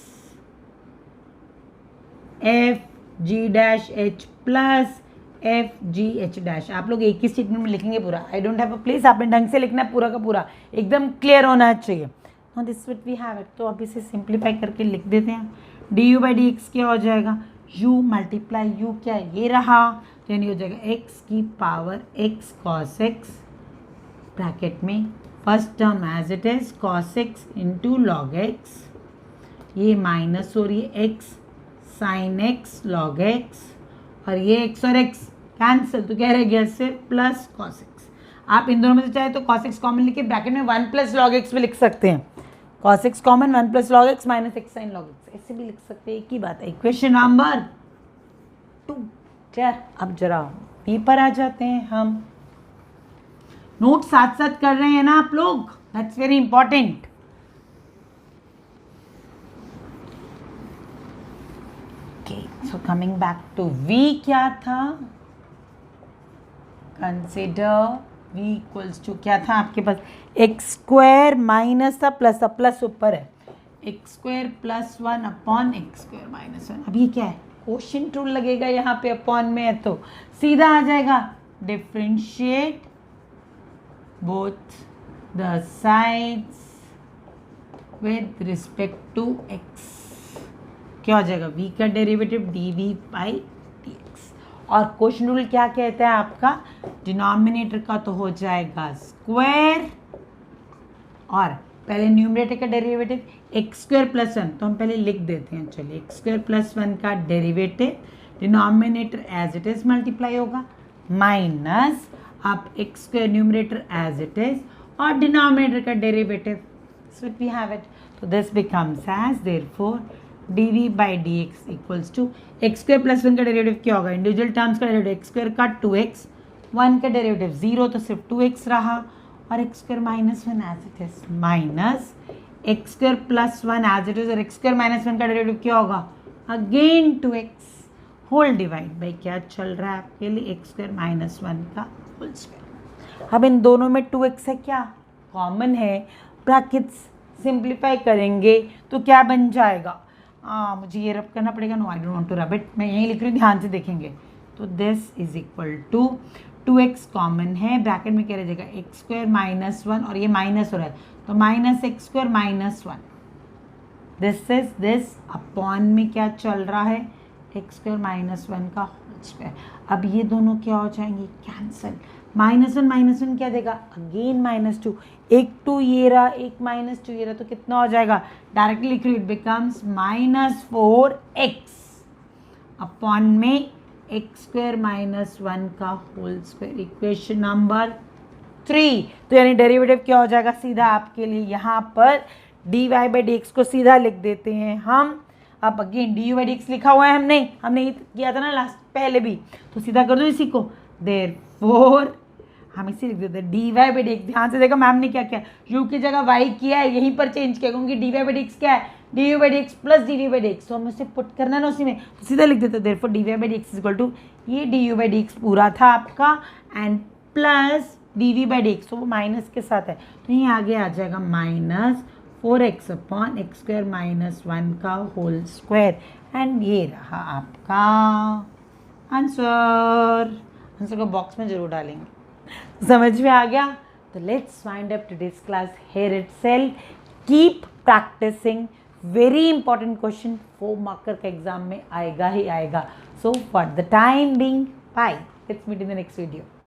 f g dash H plus f g H dash. आप लोग एक ही स्टेटमेंट में लिखेंगे पूरा, I don't have a place, आपने ढंग से लिखना है पूरा का पूरा, एकदम क्लियर होना चाहिए। Now this what we have it. तो अब इसे सिंप्लीफाई करके लिख देते हैं, d u by d x क्या हो जाएगा, u मल्टीप्लाई u क्या है ये रहा, तो यानी हो जाएगा x की power x cos x bracket में first term as it is cos x into log x, ये माइनस हो रही है x sin x log x, और ये x और x कैंसिल, तो क्या रह गया सिर्फ प्लस cos x। आप इन दोनों में से चाहे तो cos x कॉमन लेके ब्रैकेट में 1 प्लस log x भी लिख सकते हैं, cos x common 1 plus log x minus x sin log x, ऐसे भी लिख सकते हैं, एक ही बात है। Equation number 2 clear. अब जरा बी पर आ जाते हैं हम, नोट साथ साथ कर रहे हैं ना आप लोग, that's very important. Okay, so coming back to v क्या था, कंसिडर v इक्वल्स टू क्या था आपके पास, एक्स स्क्वायर माइनस था प्लस, अब प्लस ऊपर है, x square plus 1 upon x square minus 1। अब ये क्या है, क्वोशिएंट रूल लगेगा यहाँ पे, अपॉन में है तो सीधा आ जाएगा, differentiate both the sides with respect to x, क्या हो जाएगा v का डेरिवेटिव dv बाई dx। और क्वोशिएंट रूल क्या कहता है आपका, डिनोमिनेटर का तो हो जाएगा स्क्वायर, और पहले न्यूमरेटर का डेरिवेटिव एक्स स्क्वायर प्लस 1, तो हम पहले लिख देते हैं, चलिए एक्स स्क्वायर प्लस 1 का derivative denominator as it is multiply होगा, माइनस अब x square numerator as it is और डिनोमिनेटर का derivative, so we have it. तो this becomes as therefore dv by d x equals to x square plus 1 का डेरिवेटिव क्या होगा, इंडिविजुअल टर्म्स का डेरिवेटिव एक्स स्क्वायर का 2x, 1 का डेरिवेटिव 0 तो सिर्फ 2x रहा, और x square minus 1 as it is, minus x square plus 1 as it is, और एक्स स्क्वायर माइनस 1 का डेरिवेटिव क्या होगा again 2x whole divide by क्या चल रहा है आपके लिए, एक्स स्क्वायर माइनस 1 का होल स्क्वायर। अब इन दोनों में 2x है क्या कॉमन है, ब्रैकेट्स सिंप्लीफाई करेंगे तो क्या बन जाएगा, मुझे ये रब करना पड़ेगा, no I don't want to rub it, मैं यहीं लिख रही हूँ, ध्यान से देखेंगे। तो this is equal to 2x common है, ब्रैकेट में क्या रह जाएगा एक्स स्क्वायर माइनस 1, और ये माइनस हो रहा है तो minus x square minus 1, this is this upon में क्या चल रहा है एक्स स्क्वायर माइनस 1 का होल स्क्वायर। अब ये दोनों क्या हो जाएंगे कैंसिल, माइनस वन क्या देगा अगेन -2, एक 2 ये रहा, एक -2 ये रहा, तो कितना हो जाएगा, डायरेक्टली लिख लो, इट बिकम्स -4x अपॉन में एक्स स्क्वायर माइनस 1 का होल स्क्वायर, इक्वेशन नंबर 3। तो यानी डेरिवेटिव क्या हो जाएगा सीधा आपके लिए, यहाँ पर dy बाई डी एक्स को सीधा लिख देते हैं हम। अब again D u by d x लिखा हुआ है हमने किया था ना लास्ट पहले भी, तो सीधा कर दो इसी को, देयरफॉर हम इसे लिख देते हैं d y by d x. ध्यान से देखो मैम ने क्या किया, यू की जगह वाई किया है, यहीं पर चेंज किया, क्योंकि d y by d x क्या है d u by d x plus d v by d x, तो हम उसे पुट करना है ना उसी में, तो सीधा लिख देते हैं therefore d y by d x is equal to, ये d u by d x पूरा था आपका and plus d v by d x, तो वो माइनस के साथ है, तो यहीं आगे आ जाएगा -4x upon x square minus 1 का होल स्क्वायर, एंड ये रहा आपका आंसर। आंसर को बॉक्स में जरूर डालेंगे, समझ में आ गया। तो let's wind up today's class here itself, keep practicing, very important question 4 marker का एग्जाम में आएगा ही आएगा। So for the time being bye, let's meet in the next video.